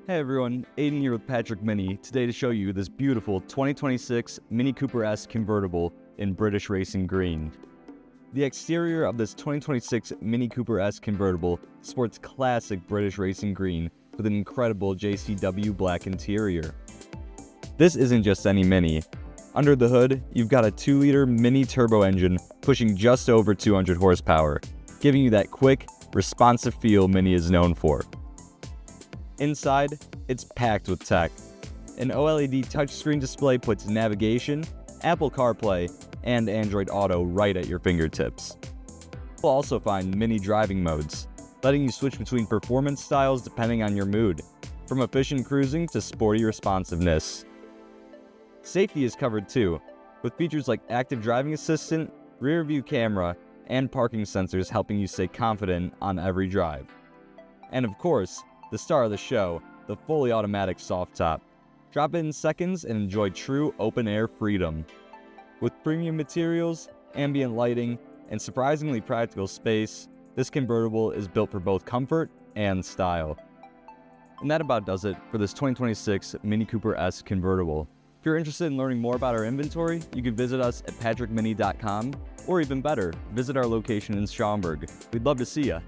Hey everyone, Aiden here with Patrick Mini, today to show you this beautiful 2026 MINI Cooper S Convertible in British Racing Green. The exterior of this 2026 MINI Cooper S Convertible sports classic British Racing Green with an incredible JCW black interior. This isn't just any Mini. Under the hood, you've got a 2-liter Mini turbo engine pushing just over 200 horsepower, giving you that quick, responsive feel Mini is known for. Inside, it's packed with tech. An OLED touchscreen display puts navigation, Apple CarPlay, and Android Auto right at your fingertips. You'll also find Mini driving modes, letting you switch between performance styles depending on your mood, from efficient cruising to sporty responsiveness. Safety is covered too, with features like active driving assistant, rear view camera, and parking sensors helping you stay confident on every drive. And of course, the star of the show, the fully automatic soft top. Drop it in seconds and enjoy true open-air freedom. With premium materials, ambient lighting, and surprisingly practical space, this convertible is built for both comfort and style. And that about does it for this 2026 MINI Cooper S Convertible. If you're interested in learning more about our inventory, you can visit us at patrickmini.com, or even better, visit our location in Schaumburg. We'd love to see you.